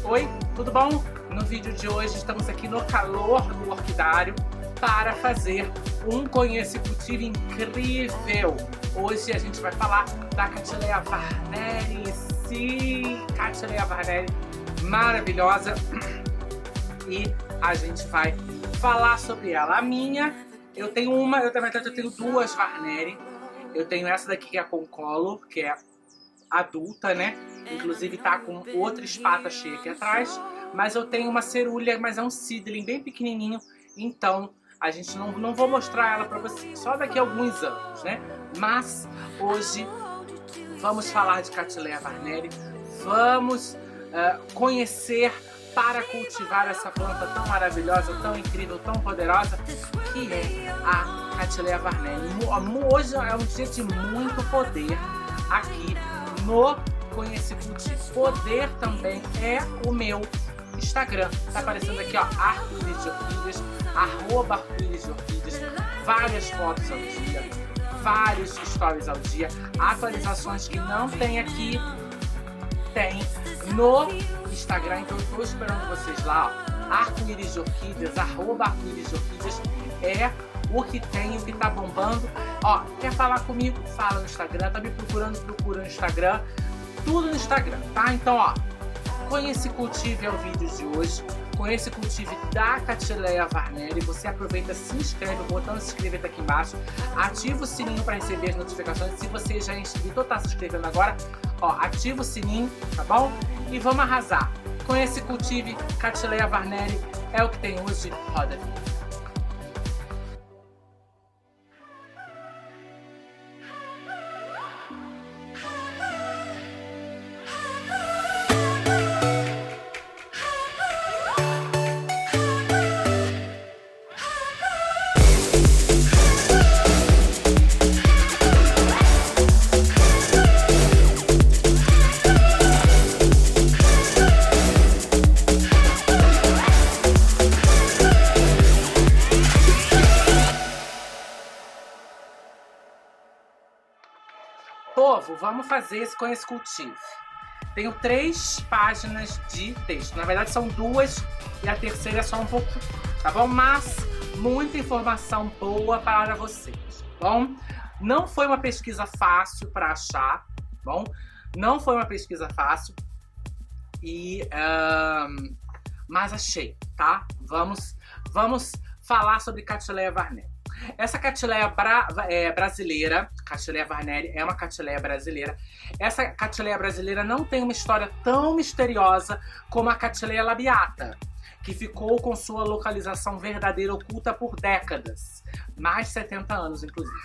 Oi, tudo bom? No vídeo de hoje estamos aqui no calor do orquidário para fazer um conhecitivo incrível. Hoje a gente vai falar da Cattleya Varneri. Sim, Cattleya Varneri maravilhosa. E a gente vai falar sobre ela. A minha, eu tenho na verdade eu tenho duas Varneri. Eu tenho essa daqui que é a Concolor, que é adulta, né? Inclusive tá com outra espata cheia aqui atrás. Mas eu tenho uma cerulha, mas é um seedling bem pequenininho. Então a gente não vou mostrar ela pra vocês, só daqui a alguns anos, né? Mas hoje vamos falar de Cattleya Varneri. Vamos conhecer para cultivar essa planta tão maravilhosa, tão incrível, tão poderosa, que é a Cattleya Varneri. Hoje é um dia de muito poder aqui no Conhecicutivo. Poder também é o meu Instagram. Tá aparecendo aqui, ó, arco-íris de orquídeas, @arco-íris de orquídeas, várias fotos ao dia, vários stories ao dia, atualizações que não tem aqui, tem no Instagram. Então eu tô esperando vocês lá, ó, arco-íris de orquídeas, @arco-íris de orquídeas é o que tem, o que tá bombando. Ó, quer falar comigo? Fala no Instagram. Tá me procurando? Procura no Instagram. Tudo no Instagram, tá? Então, ó, Conhecicultive é o vídeo de hoje. Conhecicultive da Cattleya Varneri. Você aproveita, se inscreve, o botão se inscrever tá aqui embaixo. Ativa o sininho para receber as notificações. Se você já é inscrito ou tá se inscrevendo agora, ó, ativa o sininho, tá bom? E vamos arrasar. Conhecicultive Cattleya Varneri é o que tem hoje. Roda a vida. Povo, vamos fazer esse Conhecicultive. Tenho 3 páginas de texto. Na verdade são 2 e a terceira é só um pouco, tá bom? Mas muita informação boa para vocês, tá bom? Não foi uma pesquisa fácil para achar, tá bom? Não foi uma pesquisa fácil, mas achei, tá? Vamos falar sobre Cattleya Varneri. Essa Cattleya brasileira, Cattleya Varneri é uma Cattleya brasileira. Essa Cattleya brasileira não tem uma história tão misteriosa como a Cattleya labiata, que ficou com sua localização verdadeira oculta por décadas. Mais de 70 anos, inclusive.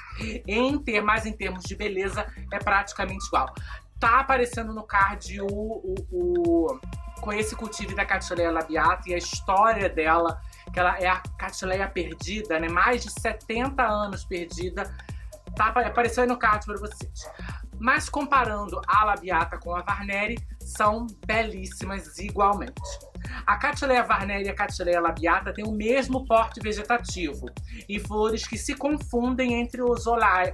Mas em termos de beleza, é praticamente igual. Tá aparecendo no card o Conhecicultive da Cattleya labiata e a história dela, que ela é a Cattleya perdida, né? Mais de 70 anos perdida. Tá apareceu aí no card para vocês. Mas comparando a labiata com a Varneri, são belíssimas igualmente. A Cattleya Varneri e a Cattleya labiata têm o mesmo porte vegetativo e flores que se confundem entre os olhares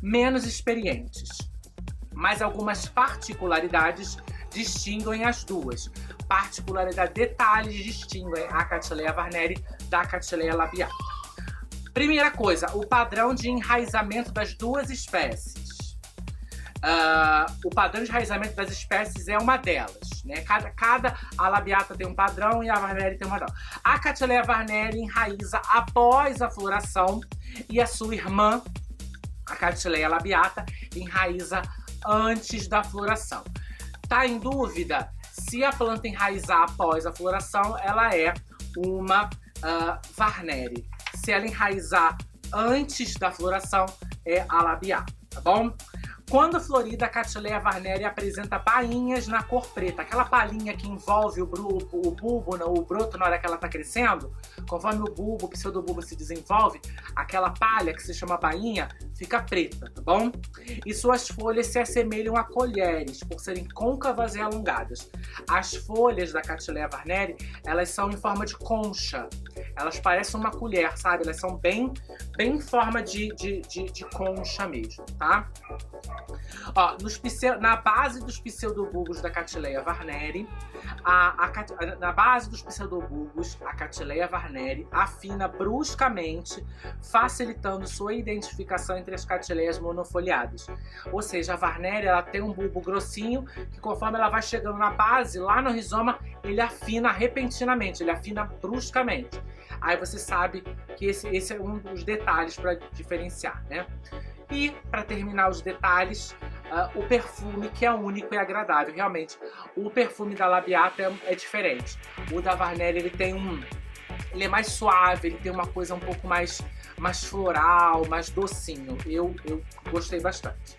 menos experientes. Mas algumas particularidades distinguem as duas. Detalhes distinguem a Cattleya Varneri da Cattleya labiata. Primeira coisa, o padrão de enraizamento das duas espécies. O padrão de enraizamento das espécies é uma delas, né? A labiata tem um padrão e a Varneri tem um padrão. A Cattleya Varneri enraiza após a floração e a sua irmã, a Cattleya labiata, enraiza antes da floração. Tá em dúvida? Se a planta enraizar após a floração, ela é uma Varneri. Se ela enraizar antes da floração, é a labiata, tá bom? Quando florida, a Cattleya Varneri apresenta bainhas na cor preta. Aquela palhinha que envolve o bulbo, o broto na hora que ela está crescendo. Conforme o pseudobulbo se desenvolve, aquela palha que se chama bainha fica preta, tá bom? E suas folhas se assemelham a colheres, por serem côncavas e alongadas. As folhas da Cattleya Varneri, elas são em forma de concha. Elas parecem uma colher, sabe? Elas são bem em forma de concha mesmo, tá? Ó, na base dos pseudobulbos da Cattleya varneri, na base dos pseudobulbos, a Cattleya varneri afina bruscamente, facilitando sua identificação entre as Cattleyas monofoliadas. Ou seja, a varneri ela tem um bulbo grossinho que, conforme ela vai chegando na base, lá no rizoma, ele afina repentinamente, ele afina bruscamente. Aí você sabe que esse é um dos detalhes para diferenciar, né? E, para terminar os detalhes, o perfume, que é único e agradável. Realmente, o perfume da Labiata é diferente. O da Varneri, ele é mais suave, ele tem uma coisa um pouco mais floral, mais docinho. Eu gostei bastante.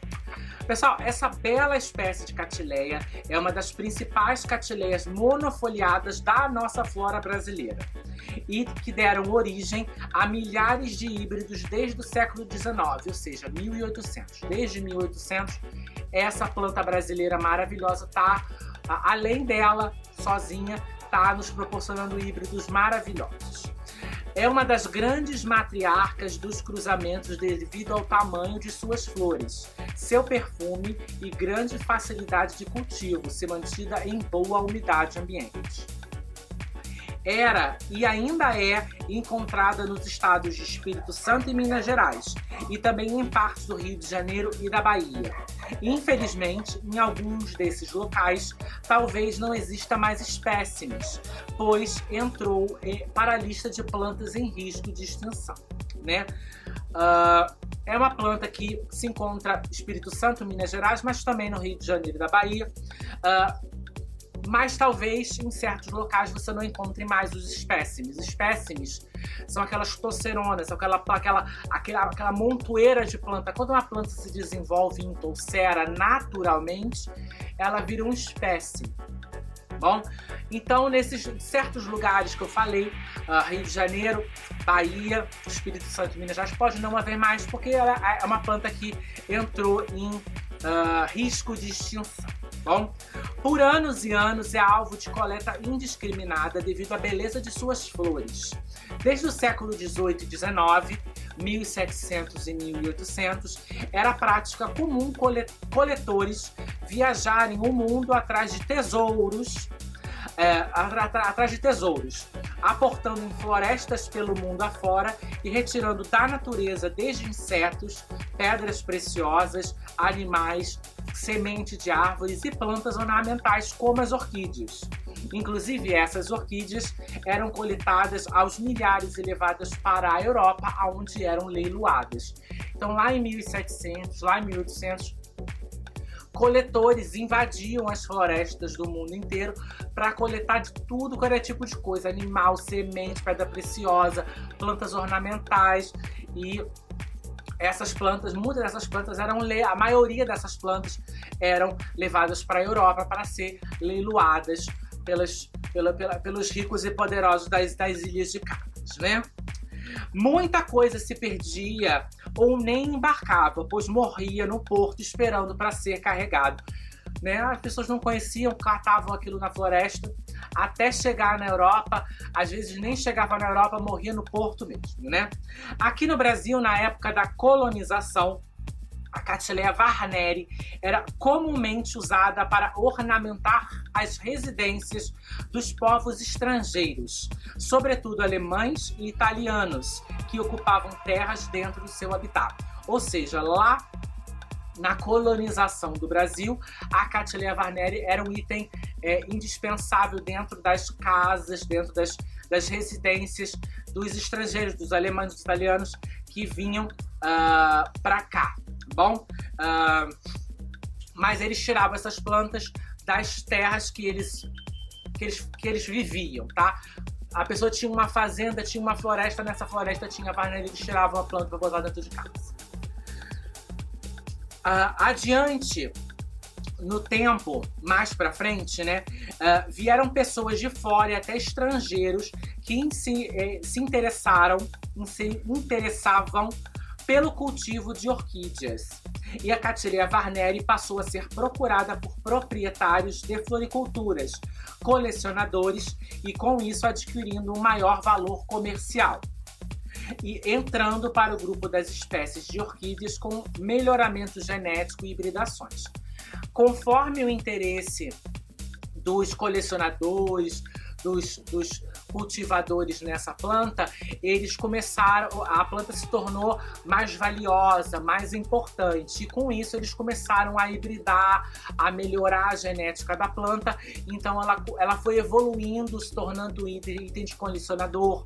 Pessoal, essa bela espécie de Cattleya é uma das principais Cattleyas monofoliadas da nossa flora brasileira e que deram origem a milhares de híbridos desde o século XIX, ou seja, 1800. Desde 1800, essa planta brasileira maravilhosa tá, além dela, sozinha, tá nos proporcionando híbridos maravilhosos. É uma das grandes matriarcas dos cruzamentos devido ao tamanho de suas flores, seu perfume e grande facilidade de cultivo, se mantida em boa umidade ambiente. Era e ainda é encontrada nos estados de Espírito Santo e Minas Gerais, e também em partes do Rio de Janeiro e da Bahia. Infelizmente, em alguns desses locais, talvez não exista mais espécimes, pois entrou para a lista de plantas em risco de extinção, né? É uma planta que se encontra no Espírito Santo, Minas Gerais, mas também no Rio de Janeiro e da Bahia. Mas talvez em certos locais você não encontre mais os espécimes. Espécimes são aquelas toceronas, aquela montoeira de planta. Quando uma planta se desenvolve em toucera naturalmente, ela vira um espécime. Bom, então nesses certos lugares que eu falei, Rio de Janeiro, Bahia, Espírito Santo e Minas Gerais, pode não haver mais, porque ela é uma planta que entrou em risco de extinção. Bom, por anos e anos é alvo de coleta indiscriminada devido à beleza de suas flores. Desde o século XVIII e XIX, 1700 e 1800, era prática comum coletores viajarem o mundo atrás de tesouros, aportando em florestas pelo mundo afora e retirando da natureza desde insetos, pedras preciosas, animais, semente de árvores e plantas ornamentais como as orquídeas. Inclusive, essas orquídeas eram coletadas aos milhares e levadas para a Europa, onde eram leiloadas. Então, lá em 1700, lá em 1800, coletores invadiam as florestas do mundo inteiro para coletar de tudo que era tipo de coisa: animal, semente, pedra preciosa, plantas ornamentais. E essas plantas, muitas dessas plantas a maioria dessas plantas eram levadas para a Europa para ser leiloadas pelos ricos e poderosos das ilhas de Cádiz, né? Muita coisa se perdia ou nem embarcava, pois morria no porto esperando para ser carregado, né? As pessoas não conheciam, catavam aquilo na floresta até chegar na Europa. Às vezes nem chegava na Europa, morria no porto mesmo, né? Aqui no Brasil, na época da colonização, a Cattleya varneri era comumente usada para ornamentar as residências dos povos estrangeiros, sobretudo alemães e italianos, que ocupavam terras dentro do seu habitat. Ou seja, lá na colonização do Brasil, a Cattleya varneri era um item indispensável dentro das casas, dentro das residências dos estrangeiros, dos alemães e dos italianos que vinham para cá. Bom, mas eles tiravam essas plantas das terras que eles viviam, tá? A pessoa tinha uma fazenda, tinha uma floresta, nessa floresta tinha varneri, eles tiravam a planta para botar dentro de casa. Adiante, no tempo, mais pra frente, né, vieram pessoas de fora e até estrangeiros que se interessavam pelo cultivo de orquídeas. E a Cattleya varneri passou a ser procurada por proprietários de floriculturas, colecionadores e, com isso, adquirindo um maior valor comercial. e entrando para o grupo das espécies de orquídeas com melhoramento genético e hibridações. Conforme o interesse dos colecionadores, dos cultivadores nessa planta, a planta se tornou mais valiosa, mais importante, e com isso eles começaram a hibridar, a melhorar a genética da planta. Então ela foi evoluindo, se tornando item de colecionador,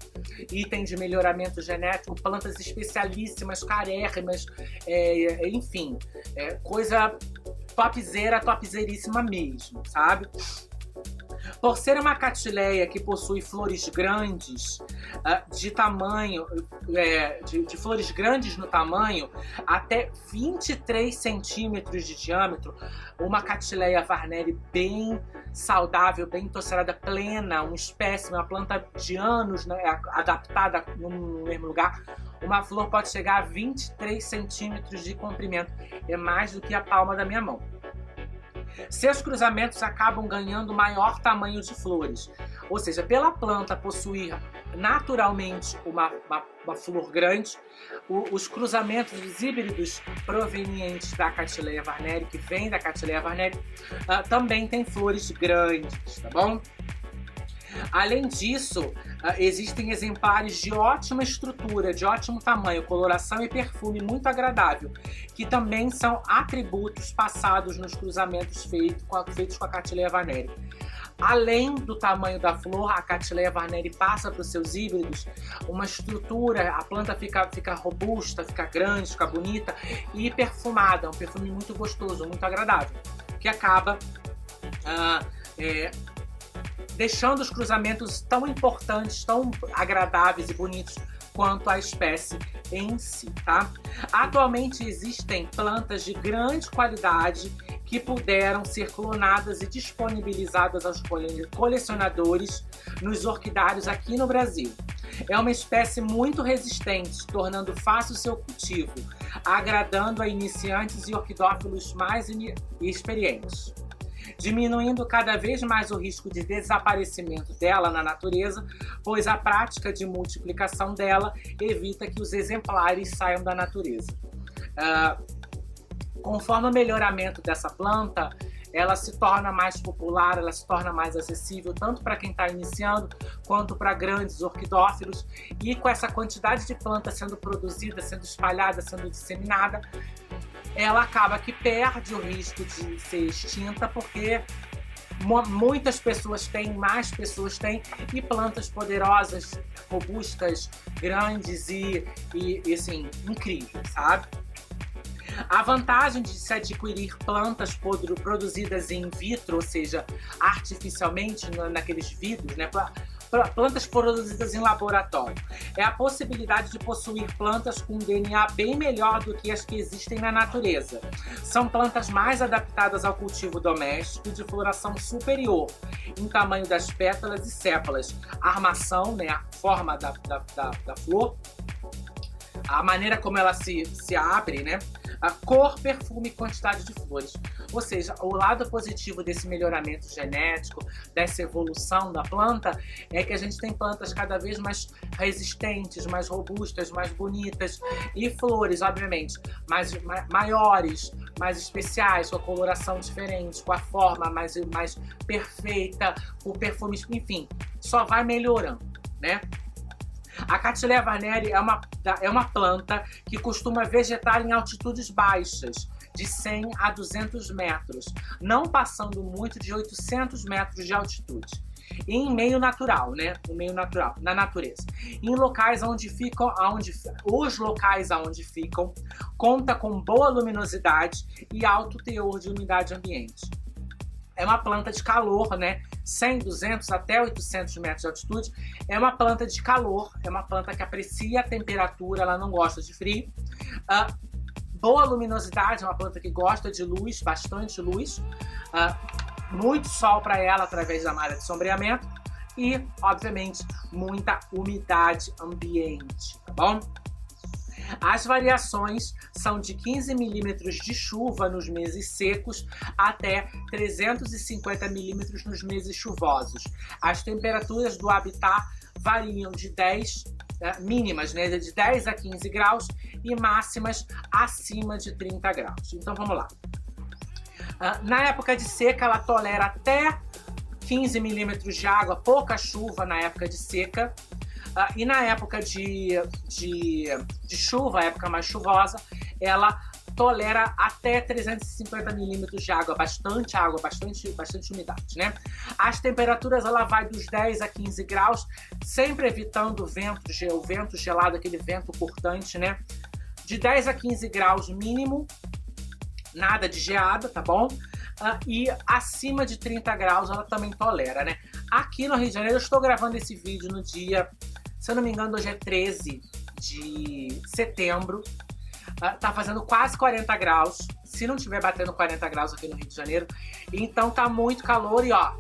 item de melhoramento genético, plantas especialíssimas, carérrimas, enfim, coisa topzeiríssima mesmo, sabe? Por ser uma catileia que possui flores grandes, de flores grandes no tamanho, até 23 centímetros de diâmetro, uma catileia Varneri bem saudável, bem tosserada, plena, um espécime, uma planta de anos, né, adaptada no mesmo lugar. Uma flor pode chegar a 23 centímetros de comprimento, é mais do que a palma da minha mão. Seus cruzamentos acabam ganhando maior tamanho de flores, ou seja, pela planta possuir naturalmente uma flor grande, os cruzamentos dos híbridos provenientes da Catileia Varneri, que vem da Catileia Varneri, também tem flores grandes, tá bom? Além disso, existem exemplares de ótima estrutura, de ótimo tamanho, coloração e perfume muito agradável, que também são atributos passados nos cruzamentos feitos com a Catileia Varneri. Além do tamanho da flor, a Catileia Varneri passa para os seus híbridos uma estrutura, a planta fica robusta, fica grande, fica bonita e perfumada, um perfume muito gostoso, muito agradável, que acaba deixando os cruzamentos tão importantes, tão agradáveis e bonitos quanto a espécie em si, tá? Atualmente existem plantas de grande qualidade que puderam ser clonadas e disponibilizadas aos colecionadores nos orquidários aqui no Brasil. É uma espécie muito resistente, tornando fácil seu cultivo, agradando a iniciantes e orquidófilos mais experientes, diminuindo cada vez mais o risco de desaparecimento dela na natureza, pois a prática de multiplicação dela evita que os exemplares saiam da natureza. Conforme o melhoramento dessa planta, ela se torna mais popular, ela se torna mais acessível, tanto para quem está iniciando, quanto para grandes orquidófilos. E com essa quantidade de plantas sendo produzida, sendo espalhada, sendo disseminada, ela acaba que perde o risco de ser extinta, porque muitas pessoas têm, mais pessoas têm, e plantas poderosas, robustas, grandes e assim, incríveis, sabe? A vantagem de se adquirir plantas produzidas in vitro, ou seja, artificialmente naqueles vidros, né, plantas produzidas em laboratório, é a possibilidade de possuir plantas com DNA bem melhor do que as que existem na natureza. São plantas mais adaptadas ao cultivo doméstico e de floração superior, em tamanho das pétalas e sépalas, a armação, né, a forma da flor, a maneira como ela se abre, né? A cor, perfume e quantidade de flores. Ou seja, o lado positivo desse melhoramento genético, dessa evolução da planta, é que a gente tem plantas cada vez mais resistentes, mais robustas, mais bonitas, e flores, obviamente, maiores, mais especiais, com a coloração diferente, com a forma mais perfeita, com perfumes, enfim, só vai melhorando, né? A Catileia Varneri é uma planta que costuma vegetar em altitudes baixas, de 100 a 200 metros, não passando muito de 800 metros de altitude. Em meio natural, né? No meio natural, na natureza. Em locais os locais aonde ficam, conta com boa luminosidade e alto teor de umidade ambiente. É uma planta de calor, né? 100, 200 até 800 metros de altitude. É uma planta de calor, é uma planta que aprecia a temperatura, ela não gosta de frio. Boa luminosidade, é uma planta que gosta de luz, bastante luz. Muito sol para ela através da malha de sombreamento. E, obviamente, muita umidade ambiente, tá bom? As variações são de 15 milímetros de chuva nos meses secos até 350 milímetros nos meses chuvosos. As temperaturas do habitat variam de 10 mínimas, né, de 10 a 15 graus e máximas acima de 30 graus. Então vamos lá. Na época de seca, ela tolera até 15 milímetros de água, pouca chuva na época de seca. E na época de chuva, a época mais chuvosa, ela tolera até 350 milímetros de água, bastante umidade, né? As temperaturas, ela vai dos 10 a 15 graus, sempre evitando o vento gelado, aquele vento cortante, né? De 10 a 15 graus mínimo, nada de geada, tá bom? E acima de 30 graus ela também tolera, né? Aqui no Rio de Janeiro, eu estou gravando esse vídeo no dia, se eu não me engano, hoje é 13 de setembro. Tá fazendo quase 40 graus, se não tiver batendo 40 graus aqui no Rio de Janeiro. Então tá muito calor e ó,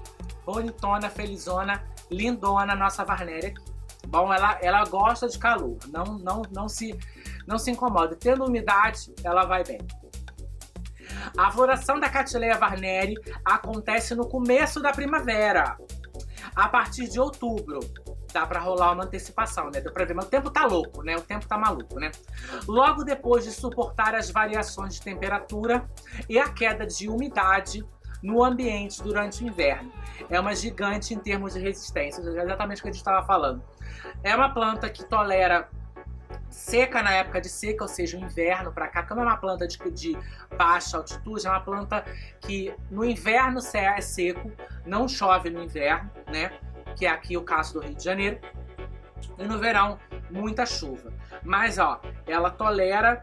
bonitona, felizona, lindona nossa Varnéria aqui. Bom, ela gosta de calor, não se incomoda. Tendo umidade, ela vai bem. A floração da Cattleya varneri acontece no começo da primavera, a partir de outubro. Dá pra rolar uma antecipação, né? Deu pra ver, mas o tempo tá louco, né? O tempo tá maluco, né? Logo depois de suportar as variações de temperatura e a queda de umidade no ambiente durante o inverno. É uma gigante em termos de resistência, exatamente o que a gente estava falando. É uma planta que tolera seca na época de seca, ou seja, o inverno para cá. Como é uma planta de baixa altitude, é uma planta que no inverno é seco, não chove no inverno, né? Que é aqui o caso do Rio de Janeiro. E no verão, muita chuva. Mas, ó, ela tolera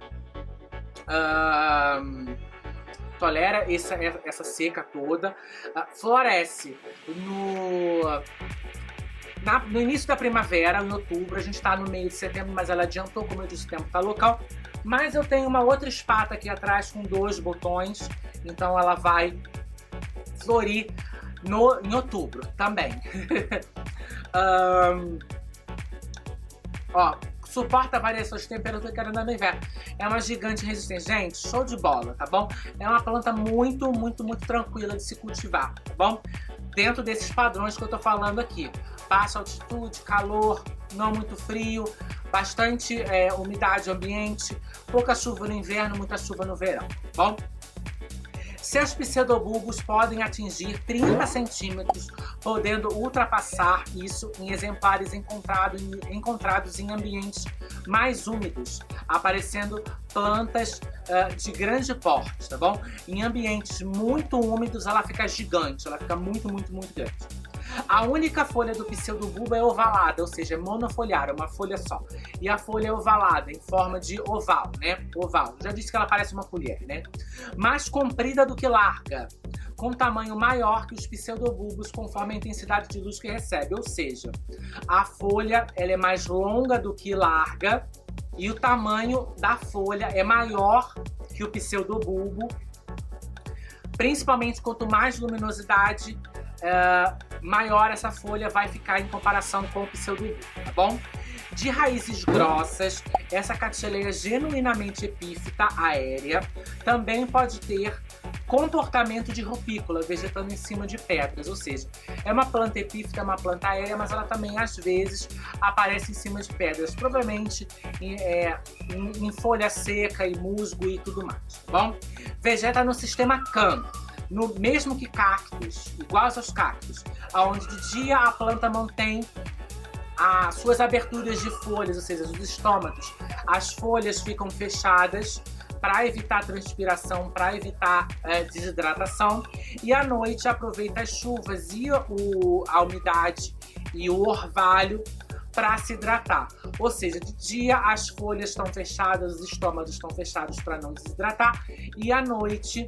essa seca toda. Floresce no início da primavera, em outubro. A gente está no meio de setembro, mas ela adiantou, como eu disse, o tempo está local. Mas eu tenho uma outra espata aqui atrás com 2 botões, então ela vai florir em outubro também. Ó, suporta variações de temperatura que no inverno. É uma gigante resistente. Gente, show de bola, tá bom? É uma planta muito tranquila de se cultivar, tá bom? Dentro desses padrões que eu tô falando aqui. Baixa altitude, calor, não muito frio, bastante umidade ambiente, pouca chuva no inverno, muita chuva no verão, tá bom? Seus pseudobulbos podem atingir 30 centímetros, podendo ultrapassar isso em exemplares encontrados em ambientes mais úmidos, aparecendo plantas de grande porte, tá bom? Em ambientes muito úmidos ela fica gigante, ela fica muito grande. A única folha do pseudobulbo é ovalada, ou seja, é monofoliar, é uma folha só. E a folha é ovalada, em forma de oval, né? Oval. Já disse que ela parece uma colher, né? Mais comprida do que larga, com tamanho maior que os pseudobulbos conforme a intensidade de luz que recebe. Ou seja, a folha ela é mais longa do que larga e o tamanho da folha é maior que o pseudobulbo. Principalmente quanto mais luminosidade, maior essa folha vai ficar em comparação com o pseudobulbo, tá bom? De raízes grossas, essa Cattleya genuinamente epífita, aérea, também pode ter comportamento de rupícola, vegetando em cima de pedras, ou seja, é uma planta epífita, é uma planta aérea, mas ela também às vezes aparece em cima de pedras, provavelmente em folha seca e musgo e tudo mais, tá bom? Vegeta no sistema CAN, no mesmo que cactos, iguais aos cactos, onde de dia a planta mantém as suas aberturas de folhas, ou seja, os estômatos, as folhas ficam fechadas para evitar transpiração, para evitar desidratação, e à noite aproveita as chuvas e a umidade e o orvalho para se hidratar. Ou seja, de dia as folhas estão fechadas, os estômatos estão fechados para não desidratar, e à noite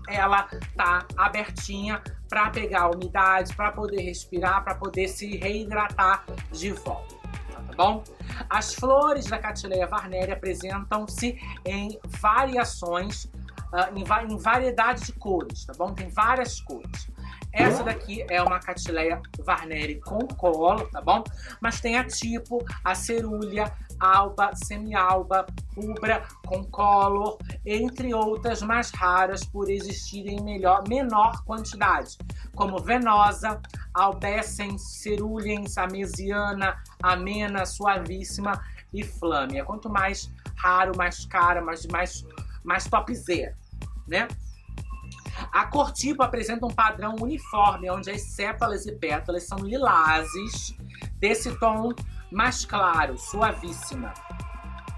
ela tá abertinha para pegar a umidade, para poder respirar, para poder se reidratar de volta, tá bom? As flores da Cattleya varneri apresentam-se em variações, em variedade de cores, tá bom? Tem várias cores. Essa daqui é uma Catileia varneri com colo, tá bom? Mas tem a tipo, a cerúlea, alba, semi-alba, rubra com color, entre outras mais raras por existirem em menor quantidade, como venosa, albescens, cerulens, amesiana, amena, suavíssima e flâmea. Quanto mais raro, mais cara, mais topzera, né? A cor tipo apresenta um padrão uniforme, onde as sépalas e pétalas são lilazes, desse tom mais claro, suavíssima,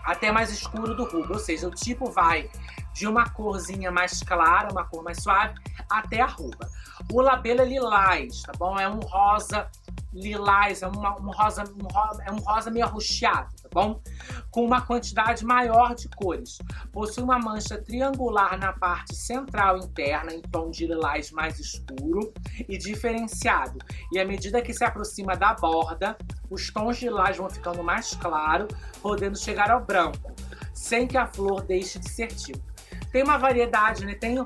até mais escuro do rubro. Ou seja, o tipo vai de uma corzinha mais clara, uma cor mais suave, até a rubra. O labelo é lilás, tá bom? É um rosa lilás, é um rosa meio arroxeado, tá bom? Com uma quantidade maior de cores. Possui uma mancha triangular na parte central interna, em tom de lilás mais escuro e diferenciado. E à medida que se aproxima da borda, os tons de lilás vão ficando mais claros, podendo chegar ao branco, sem que a flor deixe de ser tipo. Tem uma variedade, né? Tem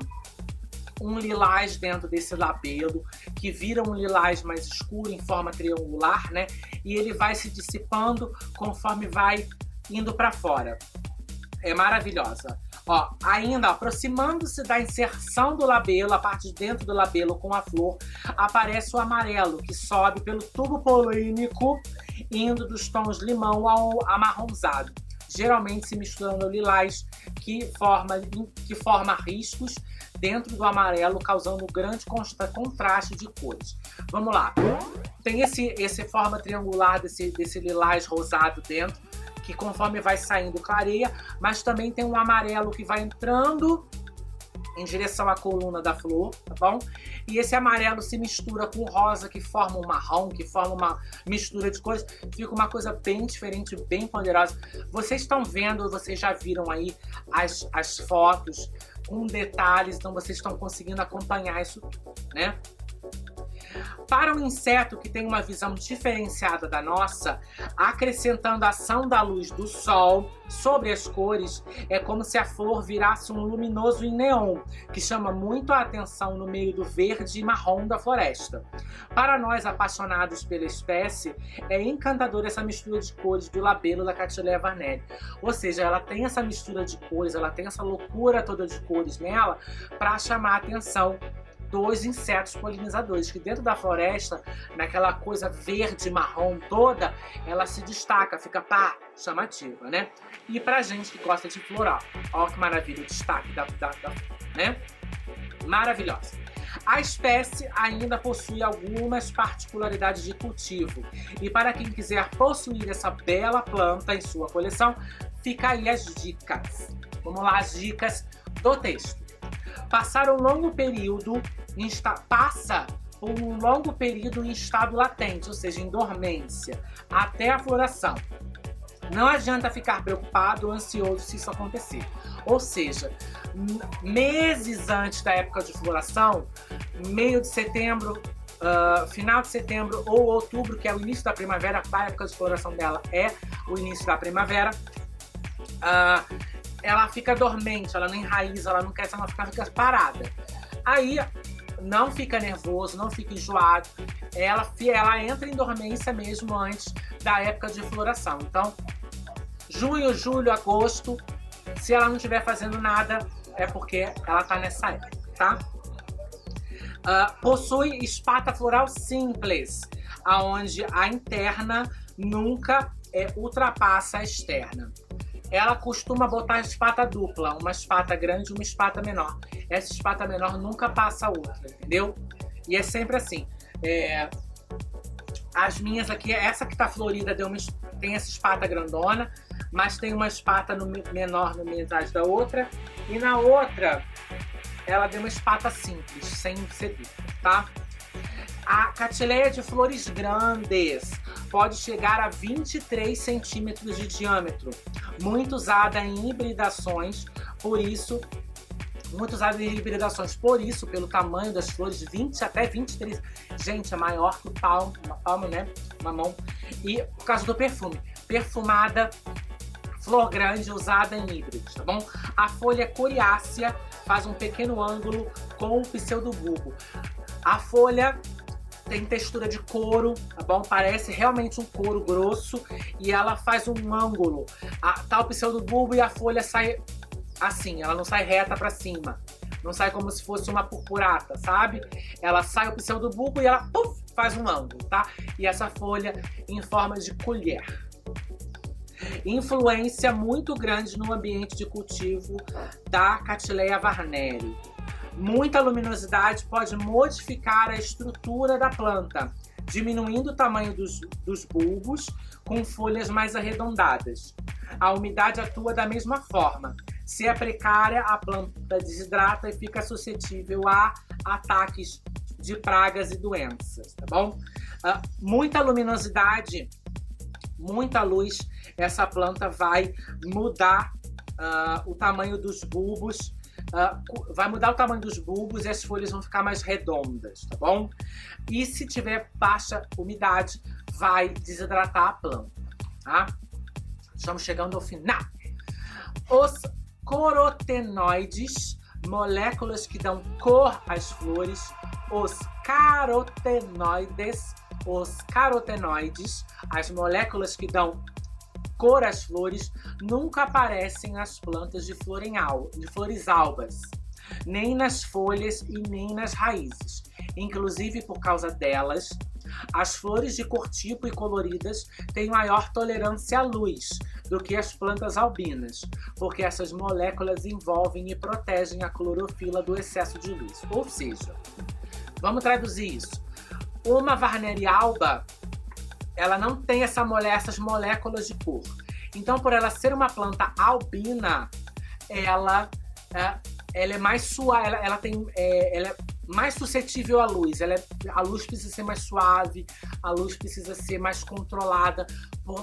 um lilás dentro desse labelo, que vira um lilás mais escuro em forma triangular, né? E ele vai se dissipando conforme vai indo para fora. É maravilhosa. Ó, ainda aproximando-se da inserção do labelo, a parte de dentro do labelo com a flor, aparece o amarelo, que sobe pelo tubo polínico, indo dos tons limão ao amarronzado, geralmente se misturando ao lilás, que forma riscos dentro do amarelo, causando um grande contraste de cores. Vamos lá. Tem esse forma triangular desse lilás rosado dentro, que conforme vai saindo clareia, mas também tem um amarelo que vai entrando em direção à coluna da flor, tá bom? E esse amarelo se mistura com o rosa, que forma um marrom, que forma uma mistura de cores, fica uma coisa bem diferente, bem poderosa. Vocês estão vendo, vocês já viram aí as fotos com detalhes, então vocês estão conseguindo acompanhar isso tudo, né? Para um inseto que tem uma visão diferenciada da nossa, acrescentando a ação da luz do sol sobre as cores, é como se a flor virasse um luminoso em neon, que chama muito a atenção no meio do verde e marrom da floresta. Para nós apaixonados pela espécie, é encantadora essa mistura de cores do labelo da Catileia varneri. Ou seja, ela tem essa mistura de cores, ela tem essa loucura toda de cores nela para chamar a atenção dos insetos polinizadores, que dentro da floresta, naquela coisa verde, marrom toda, ela se destaca, fica chamativa, né? E pra gente que gosta de floral, olha que maravilha o destaque né? Maravilhosa. A espécie ainda possui algumas particularidades de cultivo, e para quem quiser possuir essa bela planta em sua coleção, fica aí as dicas. Vamos lá, as dicas do texto. Passa por um longo período em estado latente, ou seja, em dormência, até a floração. Não adianta ficar preocupado ou ansioso se isso acontecer. Ou seja, meses antes da época de floração, meio de setembro, final de setembro ou outubro, que é o início da primavera, a época de floração dela é o início da primavera, ela fica dormente, ela não enraiza, ela não cresce, ela fica parada. Aí não fica nervoso, não fica enjoado, ela entra em dormência mesmo antes da época de floração. Então, junho, julho, agosto, se ela não estiver fazendo nada, é porque ela está nessa época, tá? Possui espata floral simples, onde a interna nunca ultrapassa a externa. Ela costuma botar espata dupla, uma espata grande e uma espata menor. Essa espata menor nunca passa a outra, entendeu? E é sempre assim. As minhas aqui, essa que tá florida tem essa espata grandona, mas tem uma espata menor na metade da outra. E na outra, ela deu uma espata simples, sem ser dupla, tá? A Catileia de flores grandes pode chegar a 23 centímetros de diâmetro, muito usada em hibridações, por isso, pelo tamanho das flores, 20 até 23, gente, é maior que uma palma, né, uma mão. E por causa do perfume, perfumada, flor grande usada em híbridos, tá bom? A folha coriácea faz um pequeno ângulo com o pseudobulbo. A folha tem textura de couro, tá bom? Parece realmente um couro grosso e ela faz um ângulo. Tá o pseudobulbo e a folha sai assim, ela não sai reta pra cima. Não sai como se fosse uma purpurata, sabe? Ela sai o pseudobulbo e ela puff, faz um ângulo, tá? E essa folha em forma de colher. Influência muito grande no ambiente de cultivo da Cattleya varneri. Muita luminosidade pode modificar a estrutura da planta, diminuindo o tamanho dos bulbos com folhas mais arredondadas. A umidade atua da mesma forma. Se é precária, a planta desidrata e fica suscetível a ataques de pragas e doenças, tá bom? Muita luminosidade, muita luz, essa planta vai mudar o tamanho dos bulbos. Vai mudar o tamanho dos bulbos e as folhas vão ficar mais redondas, tá bom? E se tiver baixa umidade, vai desidratar a planta, tá? Estamos chegando ao final. Os carotenoides, moléculas que dão cor às flores. Os carotenoides, as moléculas que dão cor às flores, nunca aparecem nas plantas de flores albas, nem nas folhas e nem nas raízes. Inclusive, por causa delas, as flores de cor tipo e coloridas têm maior tolerância à luz do que as plantas albinas, porque essas moléculas envolvem e protegem a clorofila do excesso de luz. Ou seja, vamos traduzir isso. Uma Varneri alba, ela não tem essas moléculas de cor. Então, por ela ser uma planta albina, ela é mais suave, ela é mais suscetível à luz. A luz precisa ser mais suave, a luz precisa ser mais controlada.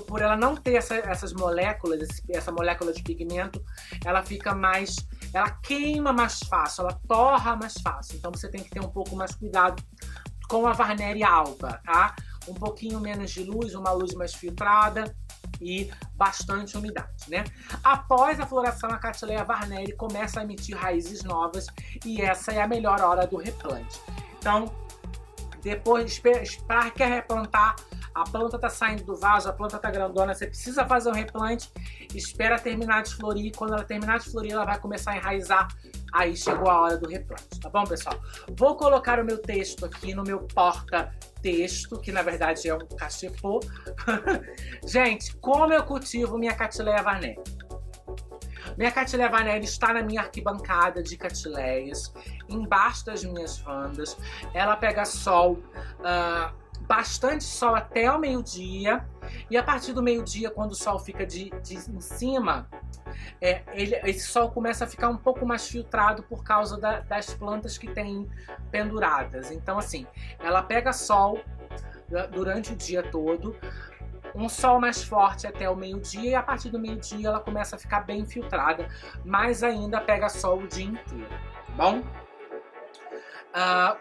Por ela não ter essas moléculas, essa molécula de pigmento, ela queima mais fácil, ela torra mais fácil. Então, você tem que ter um pouco mais cuidado com a Varneri alba, tá? Um pouquinho menos de luz, uma luz mais filtrada e bastante umidade, né? Após a floração, a Cattleya varneri começa a emitir raízes novas e essa é a melhor hora do replante. Então, depois, para quer replantar, a planta tá saindo do vaso, a planta tá grandona, você precisa fazer um replante, espera terminar de florir. Quando ela terminar de florir, ela vai começar a enraizar. Aí chegou a hora do replante, tá bom, pessoal? Vou colocar o meu texto aqui no meu porta-texto, que na verdade é um cachepô. Gente, como eu cultivo minha Cattleya varneri? Minha Cattleya varneri está na minha arquibancada de Cattleyas, embaixo das minhas vandas. Ela pega sol, bastante sol até o meio-dia. E a partir do meio-dia, quando o sol fica em cima, esse sol começa a ficar um pouco mais filtrado por causa das plantas que tem penduradas. Então, assim, ela pega sol durante o dia todo, um sol mais forte até o meio-dia, e a partir do meio-dia ela começa a ficar bem filtrada, mas ainda pega sol o dia inteiro, tá bom?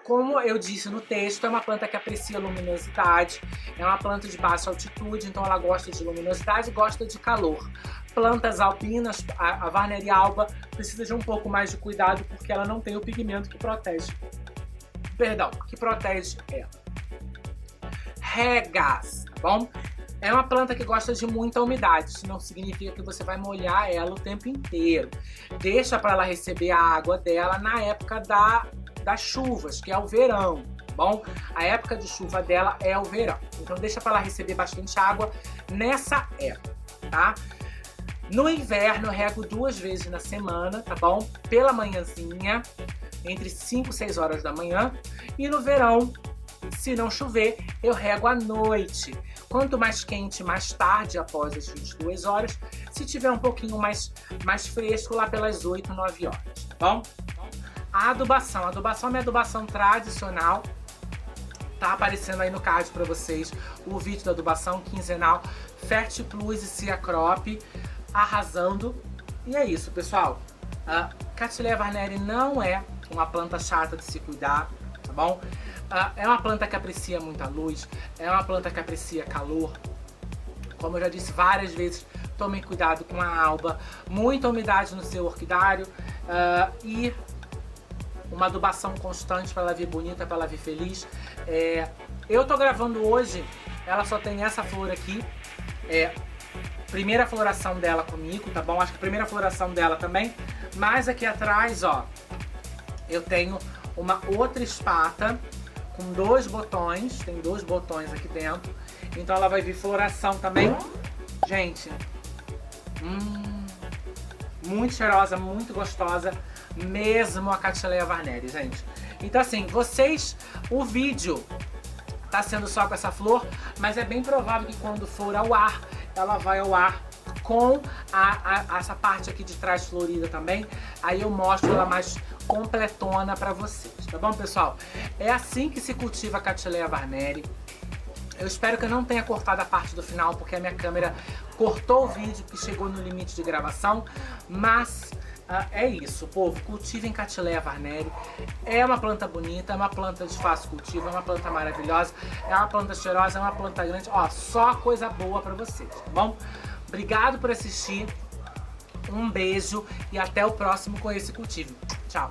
Como eu disse no texto, é uma planta que aprecia luminosidade, é uma planta de baixa altitude, então ela gosta de luminosidade e gosta de calor. Plantas albinas, a Varneri alba, precisa de um pouco mais de cuidado porque ela não tem o pigmento que protege. Que protege ela. Regas, tá bom? É uma planta que gosta de muita umidade, isso não significa que você vai molhar ela o tempo inteiro. Deixa para ela receber a água dela na época das chuvas, que é o verão, tá bom? A época de chuva dela é o verão. Então deixa para ela receber bastante água nessa época, tá? No inverno eu rego 2 vezes na semana, tá bom? Pela manhãzinha, entre 5 e 6 horas da manhã. E no verão, se não chover, eu rego à noite. Quanto mais quente, mais tarde, após as 22 horas. Se tiver um pouquinho mais fresco, lá pelas 8, 9 horas, tá bom? A adubação. A adubação é minha adubação tradicional. Tá aparecendo aí no card pra vocês o vídeo da adubação quinzenal Fertiplus e Ciacrop arrasando. E é isso, pessoal. A Cattleya varneri não é uma planta chata de se cuidar, tá bom? É uma planta que aprecia muita luz, é uma planta que aprecia calor. Como eu já disse várias vezes, tomem cuidado com a alba, muita umidade no seu orquidário e uma adubação constante para ela vir bonita, para ela vir feliz. Eu tô gravando hoje, ela só tem essa flor aqui, primeira floração dela comigo, tá bom? Acho que a primeira floração dela também. Mas aqui atrás, ó, eu tenho uma outra espata com 2 botões, tem 2 botões aqui dentro. Então ela vai vir floração também. Gente, muito cheirosa, muito gostosa, mesmo a Cattleya Varneri, gente. Então assim, o vídeo tá sendo só com essa flor, mas é bem provável que quando for ao ar, ela vai ao ar com essa parte aqui de trás florida também. Aí eu mostro ela mais completona pra vocês, tá bom, pessoal? É assim que se cultiva a Cattleya Varneri. Eu espero que eu não tenha cortado a parte do final, porque a minha câmera cortou o vídeo, que chegou no limite de gravação. Mas é isso, povo. Cultivem Cattleya Varneri. É uma planta bonita, é uma planta de fácil cultivo, é uma planta maravilhosa, é uma planta cheirosa, é uma planta grande. Ó, só coisa boa pra vocês, tá bom? Obrigado por assistir. Um beijo e até o próximo Conheça e Cultive. Tchau!